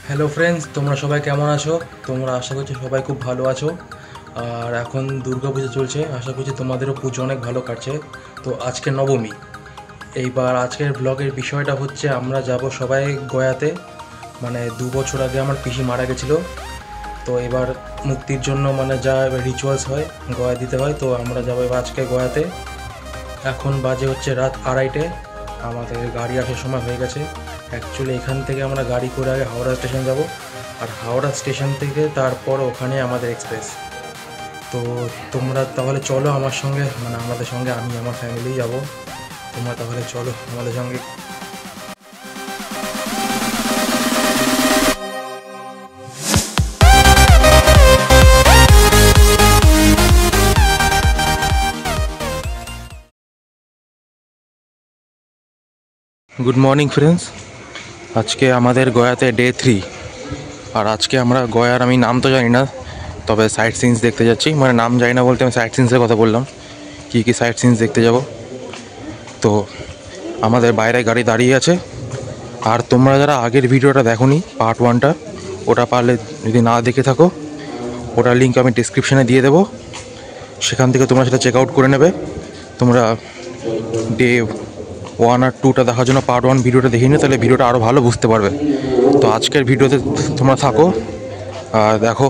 Hello friends, তোমরা সবাই কেমন আছো? তোমরা আশা করছি সবাই খুব ভালো আছো। আর এখন দুর্গাপুজো চলছে, আশা করছি তোমাদেরও পুজো অনেক ভালো কাটছে। তো আজকে নবমী। এইবার আজকের ব্লগের বিষয়টা হচ্ছে আমরা যাব সবাই গয়াতে। মানে 2 বছর আগে আমার পিসি মারা গেছিলো। তো এবার মুক্তির জন্য মানে যা রিচুয়ালস হয় গয়া দিতে হয়, তো আমরা যাবো এবার আজকে গয়াতে। এখন বাজে হচ্ছে রাত 2:30। আমাদের গাড়ি আসার সময় হয়ে গেছে। অ্যাকচুয়ালি এখান থেকে আমরা গাড়ি করে আগে হাওড়া স্টেশন যাব, আর হাওড়া স্টেশন থেকে তারপর ওখানে আমাদের এক্সপ্রেস। তো তোমরা তাহলে চলো আমার সঙ্গে, মানে আমাদের সঙ্গে, আমি আমার ফ্যামিলি যাব। তোমরা তাহলে চলো আমাদের সঙ্গে। গুড মর্নিং ফ্রেন্ডস, আজকে আমাদের গয়াতে ডে 3। আর আজকে আমরা গয়ার, আমি নাম তো জানি না, তবে সাইট সিনস দেখতে যাচ্ছি। মানে নাম জানি না বলতে আমি সাইট সিনসের কথা বললাম, কী কী সাইট সিনস দেখতে যাব। তো আমাদের বাইরে গাড়ি দাঁড়িয়ে আছে। আর তোমরা যারা আগের ভিডিওটা দেখোনি, পার্ট 1টা, ওটা পারলে যদি না দেখে থাকো, ওটার লিঙ্ক আমি ডিসক্রিপশানে দিয়ে দেবো। সেখান থেকে তোমরা সেটা চেক আউট করে নেবে। তোমরা ডে 1 আর 2টা দেখার জন্য পার্ট 1 ভিডিওটা দেখে নিও, তাহলে ভিডিওটা আরও ভালো বুঝতে পারবে। তো আজকের ভিডিওতে তোমরা থাকো আর দেখো।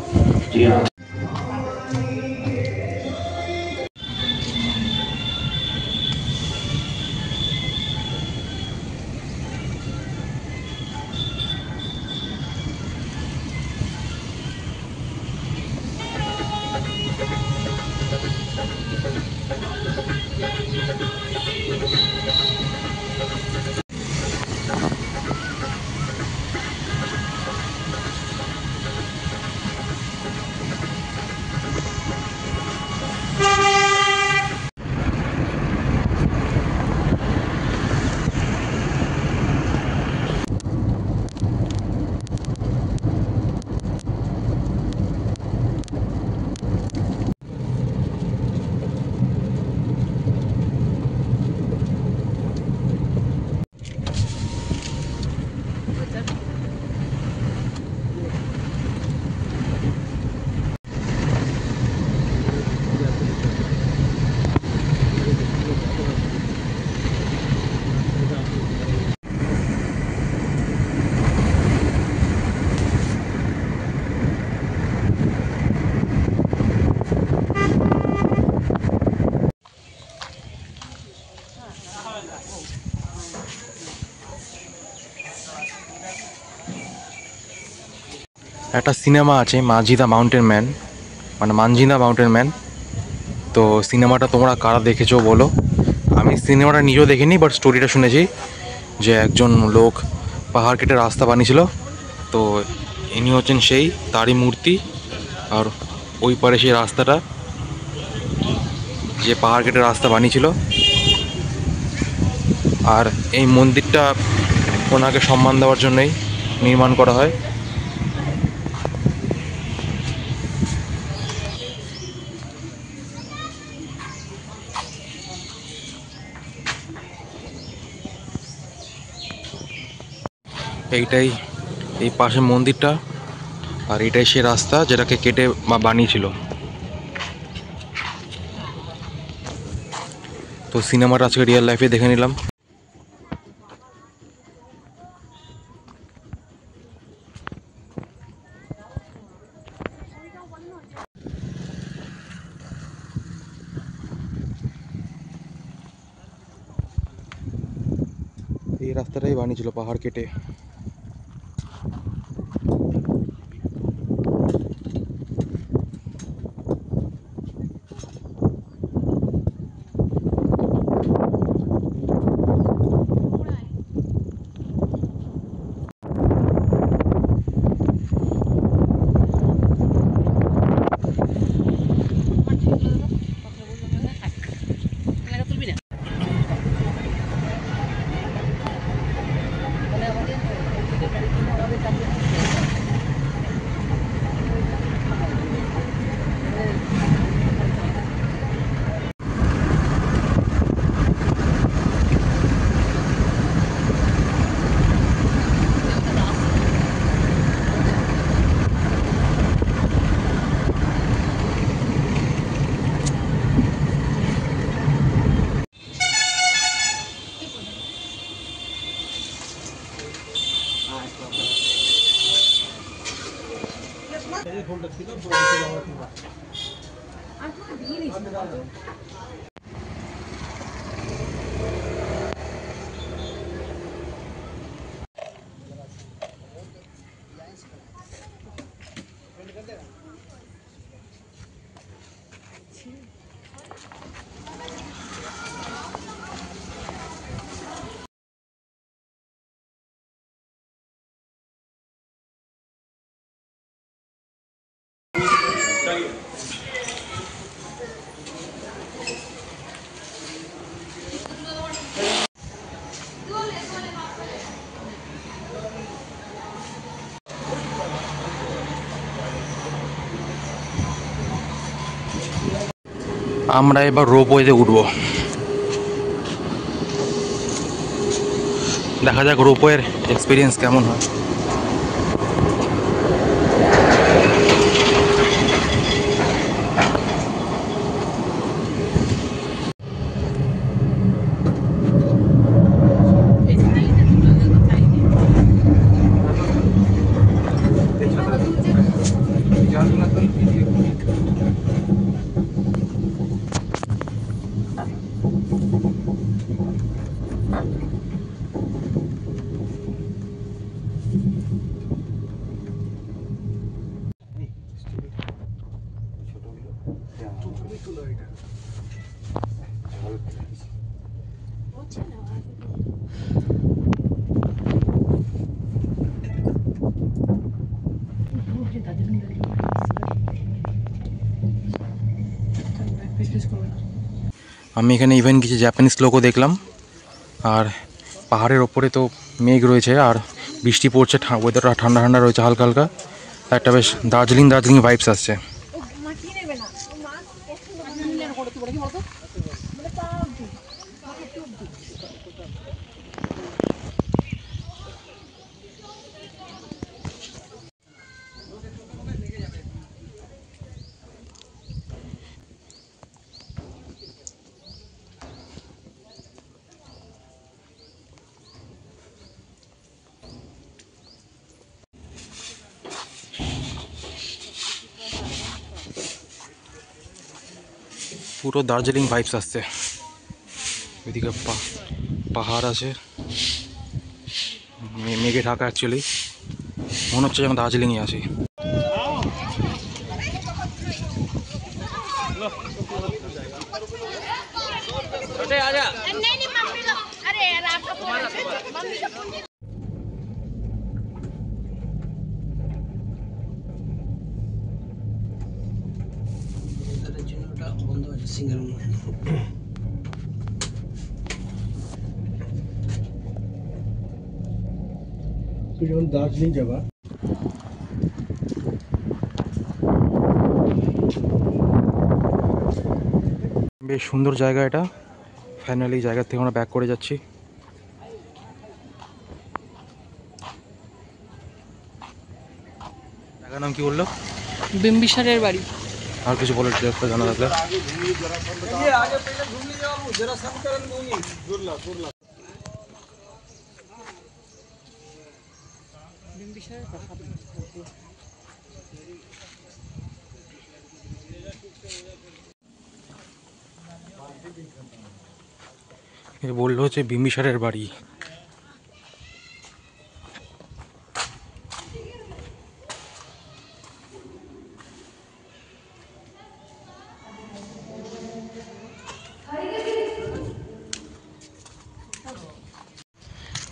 একটা সিনেমা আছে মাঝি দ্য মাউন্টেন ম্যান, মানে মানজি দ্য মাউন্টেন ম্যান। তো সিনেমাটা তোমরা কারা দেখেছো বলো। আমি সিনেমাটা নিজেও দেখিনি, বাট স্টোরিটা শুনেছি যে একজন লোক পাহাড় কেটে রাস্তা বানিয়েছিল। তো ইনি হচ্ছেন সেই, তারই মূর্তি। আর ওই পারে সেই রাস্তাটা, যে পাহাড় কেটে রাস্তা বানিয়েছিল। আর এই মন্দিরটা ওনাকে সম্মান দেওয়ার জন্যই নির্মাণ করা হয়। এইটাই, এই পাশে মন্দিরটা, আর এটাই সে রাস্তা যেটাকে কেটে বানিয়েছিল। তো সিনেমাটা আজকে রিয়েল লাইফে দেখে নিলাম। এই রাস্তাটাই বানিয়েছিল পাহাড় কেটে। আমরা এবার রোপওয়েতে উঠবো। দেখা যাক রোপওয়ের এক্সপিরিয়েন্স কেমন হয়। আমি এখানে ইভেন কিছু জাপানিজ লোকও দেখলাম। আর পাহাড়ের ওপরে তো মেঘ রয়েছে আর বৃষ্টি পড়ছে, ওয়েদারটা ঠান্ডা ঠান্ডা রয়েছে হালকা হালকা। একটা বেশ দার্জিলিং দার্জিলিং ভাইবস আসছে। পুরো দার্জিলিং ভাইবস আসছে। ওইদিকে পাহাড় আছে, মেঘে ঢাকা। অ্যাকচুয়ালি মনে হচ্ছে যেন দার্জিলিংয়ে আছি। দার্জিলিং যাবা বেশ সুন্দর জায়গা এটা। ফাইনালি জায়গা থেকে আমরা ব্যাক করে যাচ্ছি। জায়গার নাম কি বললো? বিম্বিসারের বাড়ি। আর কিছু বলার জানা থাকলে? বললো হচ্ছে বিম্বিসারের বাড়ি।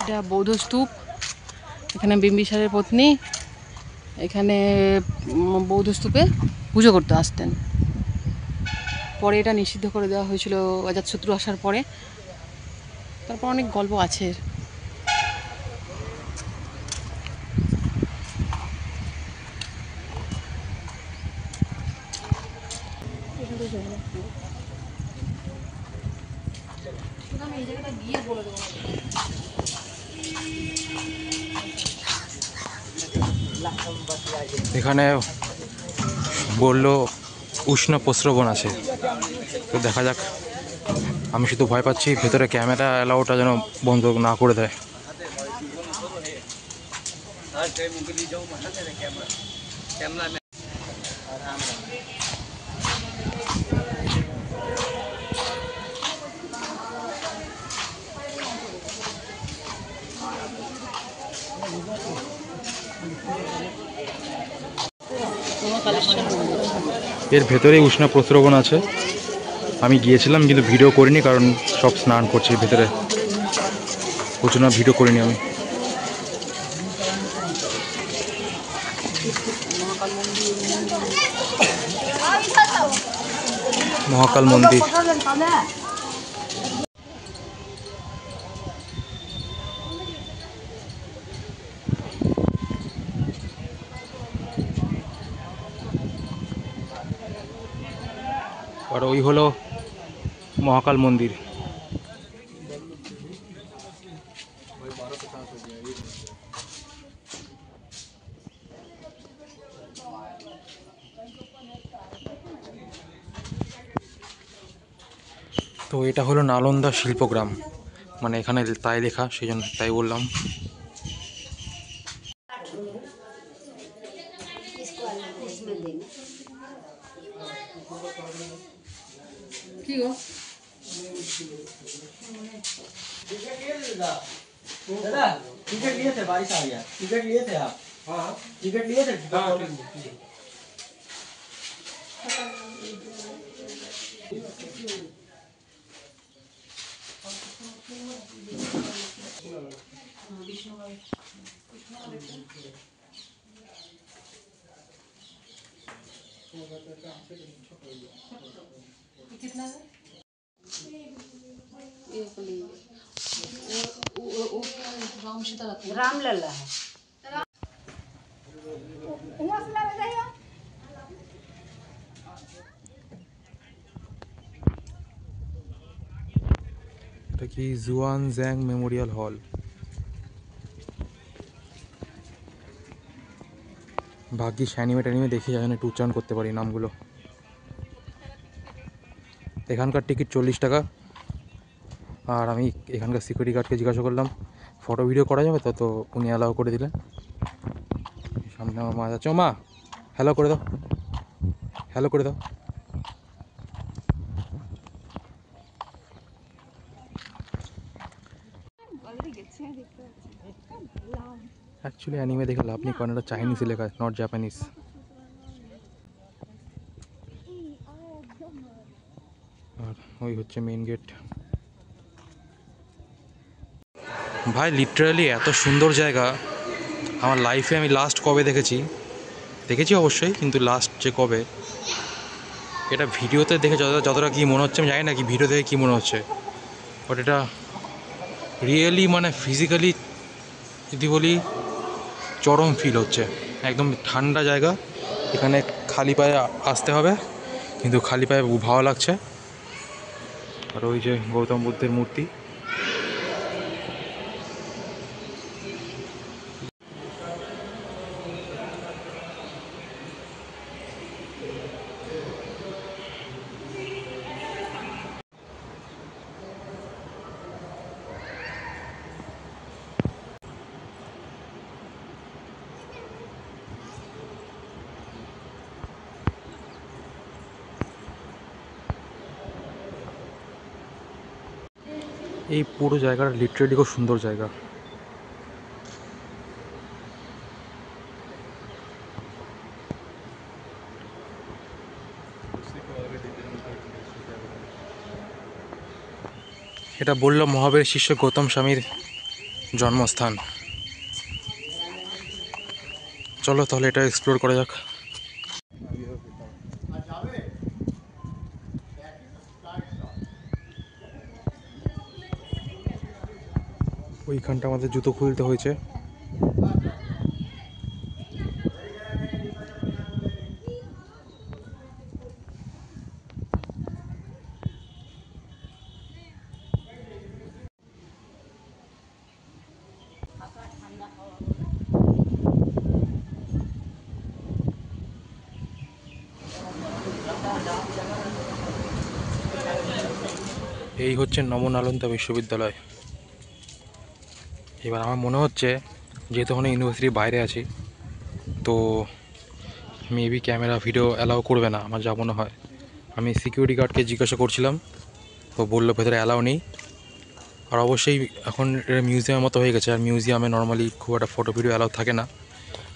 এটা বৌদ্ধ স্তূপ। এখানে বিম্বিসারের পত্নী এখানে বৌদ্ধ স্তূপে পুজো করতে আসতেন। পরে এটা নিষিদ্ধ করে দেওয়া হয়েছিল অজাতশত্রু আসার পরে। তারপর অনেক গল্প আছে। এখানে বললো উষ্ণ প্রস্রবণ আছে, তো দেখা যাক। আমি শুধু ভয় পাচ্ছি ভেতরে ক্যামেরা অ্যালাউটা যেন বন্ধ না করে দেয়। এর ভেতরেই উষ্ণ প্রস্রবণ আছে। আমি গিয়েছিলাম কিন্তু ভিডিও করিনি, কারণ সব স্নান করছে ভেতরে, ওই জন্য ভিডিও করিনি আমি। মহাকাল মন্দির। আর ওই হলো মহাকাল মন্দির। তো এটা হলো নালন্দা শিল্পগ্রাম, মানে এখানে তাই লেখা, সেই জন্য তাই বললাম। কি গো दादा टिकट लिए थे, बारिश आ गया, टिकट लिए थे आप? हाँ टिकट लिए थे। कितना है ये वाली वो राम सीता रखा है। रामलला है। এটা কি জুয়ান জ্যাং মেমোরিয়াল হল। ভাগ্যিস অ্যানিমে দেখে যায় না, একটু উচ্চারণ করতে পারি নামগুলো। এখানকার টিকিট 40 টাকা। আর আমি এখানকার সিকিউরিটি গার্ডকে জিজ্ঞাসা করলাম ফটো ভিডিও করা যাবে তো, তো উনি অ্যালাউ করে দিলেন। সামনে আমার মা যাচ্ছে, ও মা হ্যালো করে দাও, হ্যালো করে দাও। অ্যাকচুয়ালি অ্যানিমে দেখে লাভ নেই, কারণ এটা চাইনিজে লেখা, নট জাপানিজ। আর ওই হচ্ছে মেইন গেট। ভাই লিটারালি এত সুন্দর জায়গা আমার লাইফে আমি লাস্ট কবে দেখেছি অবশ্যই, কিন্তু লাস্ট যে কবে, এটা ভিডিওতে দেখে যতটা কী মনে হচ্ছে আমি জানি না কি ভিডিও দেখে কী মনে হচ্ছে, বাট এটা রিয়েলি মানে ফিজিক্যালি যদি বলি চরম ফিল হচ্ছে। একদম ঠান্ডা জায়গা, এখানে খালি পায়ে আসতে হবে, কিন্তু খালি পায়ে ভালো লাগছে। আর ওই যে গৌতম বুদ্ধের মূর্তি। এই পুরো জায়গাটা লিটারেলি খুব সুন্দর জায়গা। এটা বলল মহাবীর শিষ্য গৌতম স্বামীর জন্মস্থান। চলো তাহলে এটা এক্সপ্লোর করা যাক। ওইখানটা আমাদের জুতো খুলতে হয়েছে। এই হচ্ছে নবনালন্দা বিশ্ববিদ্যালয়। এবার আমার মনে হচ্ছে যেহেতু ওখানে ইউনিভার্সিটির বাইরে আছি, তো মেবি ক্যামেরা ভিডিও অ্যালাউ করবে না আমার যা মনে হয়। আমি সিকিউরিটি গার্ডকে জিজ্ঞাসা করছিলাম, তো বললো ভেতরে অ্যালাউ নেই। আর অবশ্যই এখন এটা মিউজিয়ামের মতো হয়ে গেছে, আর মিউজিয়ামে নর্মালি খুব একটা ফটো ভিডিও অ্যালাউ থাকে না।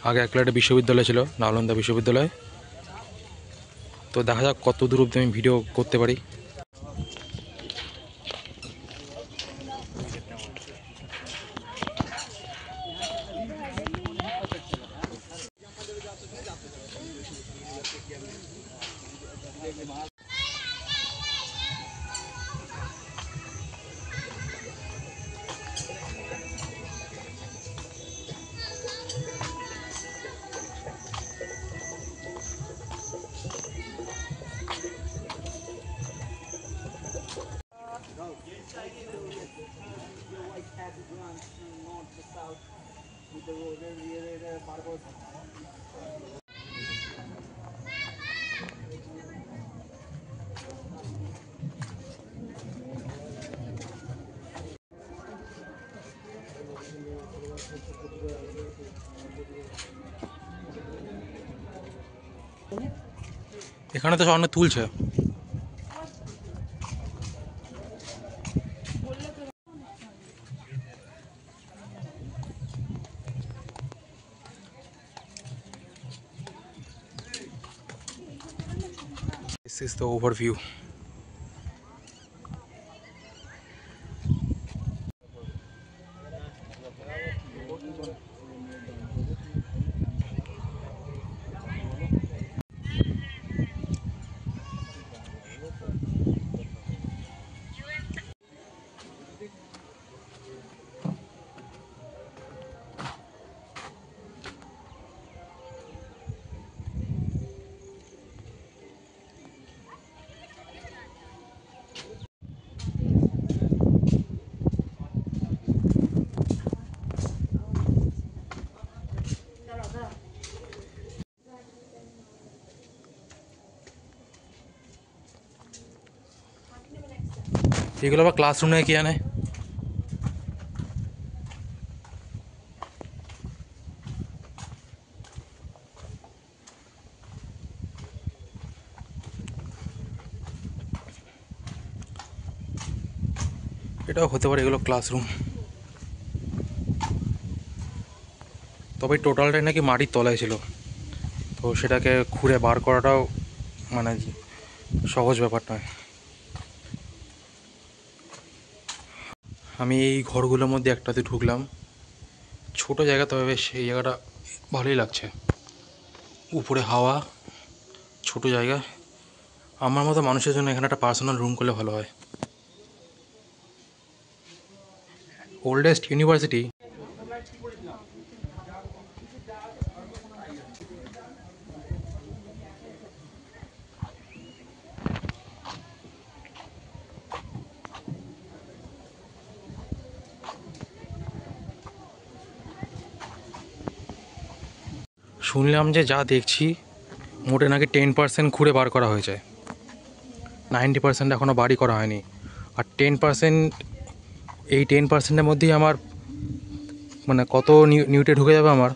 আগে একটা বিশ্ববিদ্যালয় ছিল, নালন্দা বিশ্ববিদ্যালয়। তো দেখা যাক কত দূর অব্দি আমি ভিডিও করতে পারি। এখানে তো অনেক তুলছে। This is the overview. এগুলো আবার ক্লাসরুমে কি আনে? এটাও হতে পারে এগুলো ক্লাসরুম। তবে টোটালটাই নাকি মাটির তলায় ছিল, তো সেটাকে খুঁড়ে বার করাটাও মানে সহজ ব্যাপার নয়। আমি এই ঘরগুলোর মধ্যে একটাতে ঢুকলাম, ছোট জায়গা, তবে বেশ এই জায়গাটা ভালোই লাগছে। উপরে হাওয়া, ছোট জায়গা। আমার মতো মানুষের জন্য এখানে একটা পার্সোনাল রুম করলে ভালো হয়। Oldest university. শুনলাম যে যা দেখছি মোটে নাকি 10% খুঁড়ে বার করা হয়েছে, 90% এখনও বাড়ি করা হয়নি। আর 10%, এই 10%-এর মধ্যেই আমার মানে কত নিউটে ঢুকে যাবে আমার।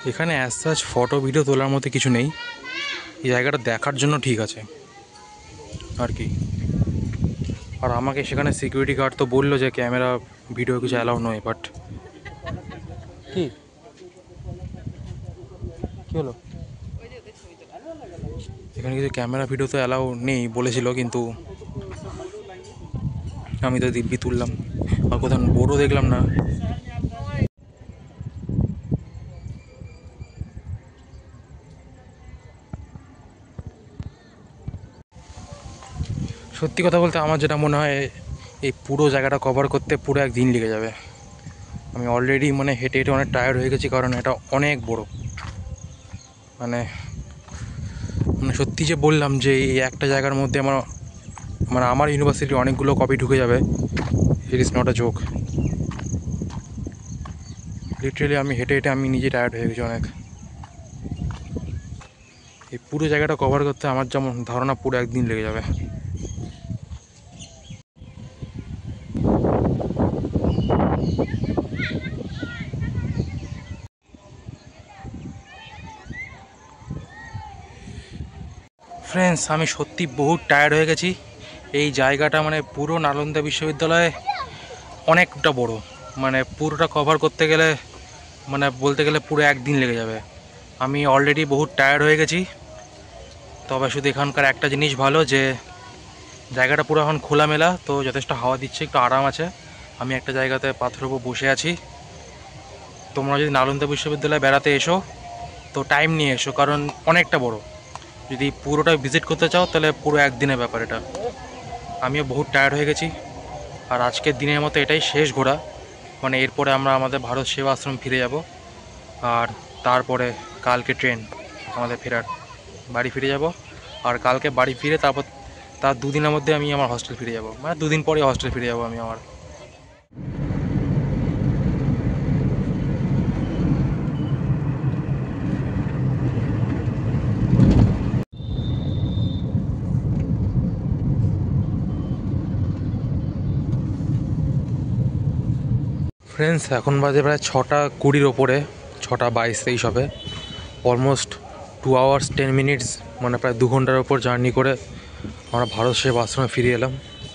এখানে অ্যাজ সাচ ফটো ভিডিও তোলার মতো কিছু নেই, এই জায়গাটা দেখার জন্য ঠিক আছে আর কি। আর আমাকে সেখানে সিকিউরিটি গার্ড তো বললো যে ক্যামেরা ভিডিও কিছু অ্যালাউ নয়, বাট কি কী হলো, এখানে কিছু ক্যামেরা ভিডিও তো অ্যালাউ নেই বলেছিল, কিন্তু আমি তো দিব্যি তুললাম। আর কোথাও বোর্ডও দেখলাম না। সত্যি কথা বলতে আমার যেটা মনে হয়, এই পুরো জায়গাটা কভার করতে পুরো একদিন লেগে যাবে। আমি অলরেডি মানে হেঁটে হেঁটে অনেক টায়ার্ড হয়ে গেছি, কারণ এটা অনেক বড়। মানে মানে সত্যি যে বললাম যে এই একটা জায়গার মধ্যে আমার ইউনিভার্সিটির অনেকগুলো কপি ঢুকে যাবে, it is not a joke. Literally আমি হেঁটে হেঁটে আমি নিজে টায়ার্ড হয়ে গেছি অনেক। এই পুরো জায়গাটা কভার করতে আমার যেমন ধারণা পুরো একদিন লেগে যাবে। ফ্রেন্ডস, আমি সত্যি বহুত টায়ার্ড হয়ে গেছি, এই জায়গাটা মানে পুরো নালন্দা বিশ্ববিদ্যালয়ে অনেকটা বড়, মানে পুরোটা কভার করতে গেলে মানে বলতে গেলে পুরো একদিন লেগে যাবে। আমি অলরেডি বহুত টায়ার্ড হয়ে গেছি। তবে শুধু এখানকার একটা জিনিস ভালো যে জায়গাটা পুরো এখন খোলামেলা, তো যথেষ্ট হাওয়া দিচ্ছে, একটু আরাম আছে। আমি একটা জায়গাতে পাথরের উপর বসে আছি। তোমরা যদি নালন্দা বিশ্ববিদ্যালয়ে বেড়াতে এসো তো টাইম নিয়ে এসো, কারণ অনেকটা বড়। যদি পুরোটা ভিজিট করতে চাও তাহলে পুরো একদিনের ব্যাপার এটা। আমিও বহুত টায়ার্ড হয়ে গেছি, আর আজকের দিনের মতো এটাই শেষ ঘোরা। মানে এরপরে আমরা আমাদের ভারত সেবা আশ্রম ফিরে যাব, আর তারপরে কালকে ট্রেন আমাদের ফেরার, বাড়ি ফিরে যাব। আর কালকে বাড়ি ফিরে তারপর তার দুদিনের মধ্যে আমি আমার হস্টেল ফিরে যাব, মানে দুদিন পরে হস্টেল ফিরে যাব আমি আমার। ফ্রেন্ডস, এখন বাজে প্রায় 6:20 ওপরে, 6:22 হবে। অলমোস্ট 2 hours 10 minutes, মানে প্রায় 2 ঘন্টার ওপর জার্নি করে আমরা ভারত সেবাশ্রমে ফিরে এলাম।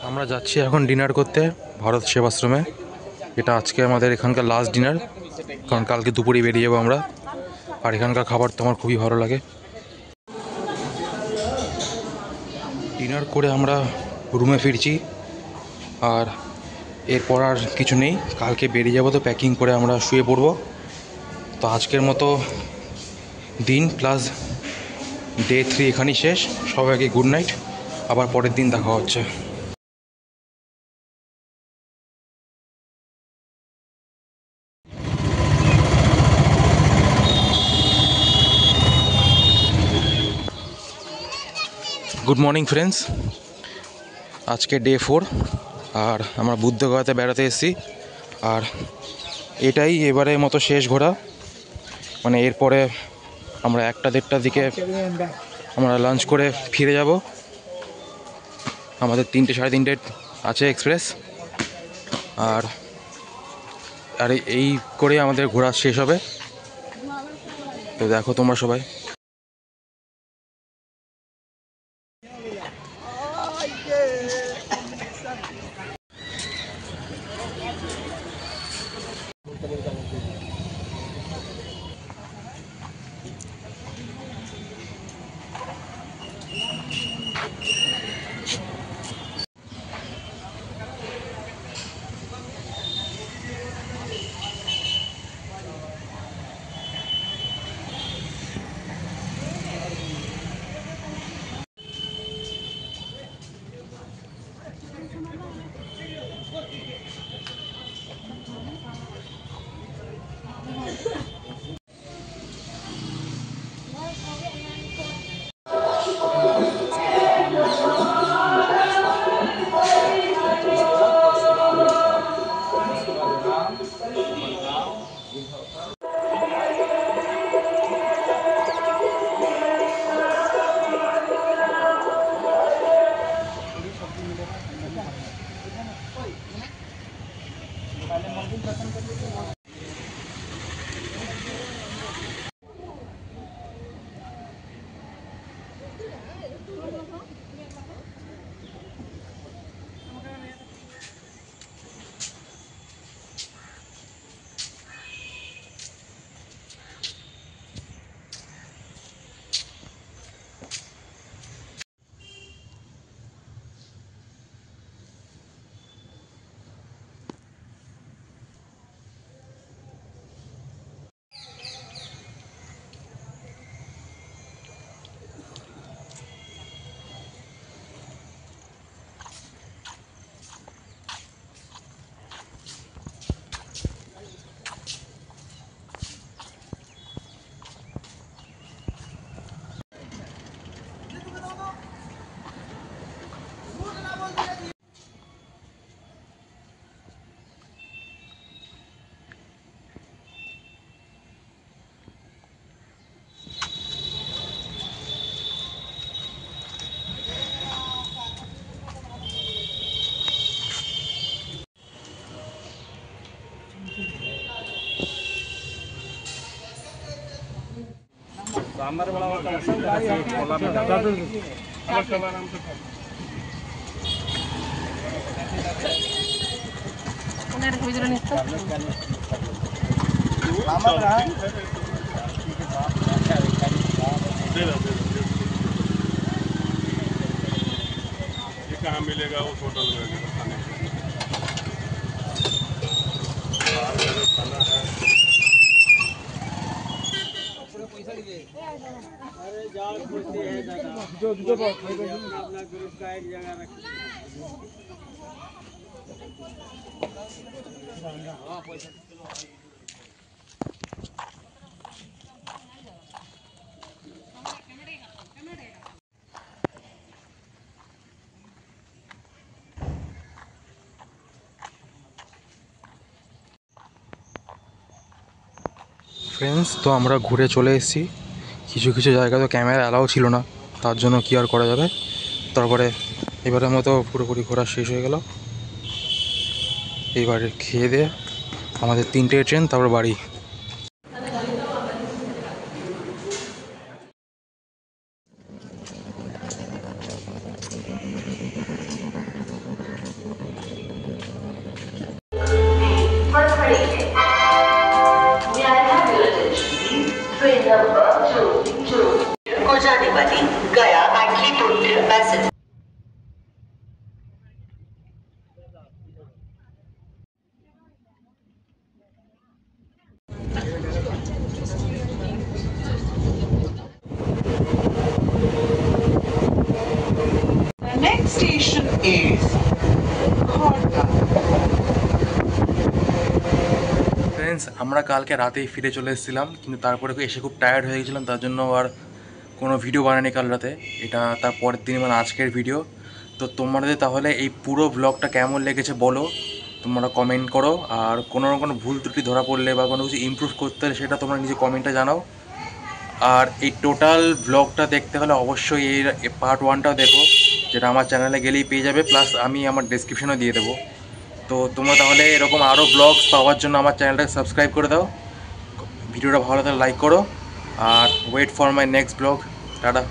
আমরা যাচ্ছি এখন ডিনার করতে ভারত সেবাশ্রমে। এটা আজকে আমাদের এখানকার লাস্ট ডিনার, কারণ কালকে দুপুরে বেরিয়ে যাবো আমরা। আর এখানকার খাবার তো আমার খুবই ভালো লাগে। ডিনার করে আমরা রুমে ফিরছি, আর এরপর আর কিছু নেই। কালকে বেরিয়ে যাবো, তো প্যাকিং করে আমরা শুয়ে পড়বো। তো আজকের মতো দিন প্লাস ডে 3 এখানেই শেষ। সবাইকে গুড নাইট, আবার পরের দিন দেখা হচ্ছে। গুড মর্নিং ফ্রেন্ডস, আজকে ডে 4, আর আমরা বুদ্ধগয়াতে বেড়াতে এসেছি। আর এটাই এবারের মতো শেষ ঘোরা, মানে এরপরে আমরা 1টা-1:30টার দিকে আমরা লাঞ্চ করে ফিরে যাব। আমাদের 3টে-3:30 আছে এক্সপ্রেস। আর আর এই করে আমাদের ঘোরা শেষ হবে। তো দেখো তোমরা সবাই। अंदर वाला होता है ক্যামেরাটা ছবি তুলে নিচ্ছে। कहाँ मिलेगा उस होटल में खाने के लिए? खाना है। अरे जाओ खुशी है दादा जो अपना ग्रुप का एक जगह रखिए। ফ্রেন্ডস, তো আমরা ঘুরে চলে এসেছি। কিছু কিছু জায়গা তো ক্যামেরা অ্যালাউ ছিল না, তার জন্য কি আর করা যাবে। তারপরে এবারের মতো পুরোপুরি ঘোরা শেষ হয়ে গেল। এইবারে খেয়ে দিয়ে আমাদের 3টে ট্রেন, তারপর বাড়ি। को जाने वाली गया आखिरपुर message. The next station is Khorda. Friends, আমরা কালকে রাতেই ফিরে চলে এসেছিলাম, কিন্তু তারপরে এসে খুব টায়ার্ড হয়ে গেছিলাম, তার জন্য আর কোনো ভিডিও বানায়নি কাল রাতে। এটা তার পরের দিন মানে আজকের ভিডিও। তো তোমাদের তাহলে এই পুরো ব্লগটা কেমন লেগেছে বলো, তোমরা কমেন্ট করো। আর কোনো ভুল ত্রুটি ধরা পড়লে বা কোনো কিছু ইমপ্রুভ করতে হলে সেটা তোমরা নিজে কমেন্টে জানাও। আর এই টোটাল ব্লগটা দেখতে হলে অবশ্যই এই পার্ট 1টাও দেখো, যেটা আমার চ্যানেলে গেলেই পেয়ে যাবে, প্লাস আমি আমার ডেসক্রিপশনেও দিয়ে দেবো। তো তোমরা তাহলে এরকম আরও ব্লগস পাওয়ার জন্য আমার চ্যানেলটাকে সাবস্ক্রাইব করে দাও। ভিডিওটা ভালো লাগলে লাইক করো, আর wait for my next blog. Tata.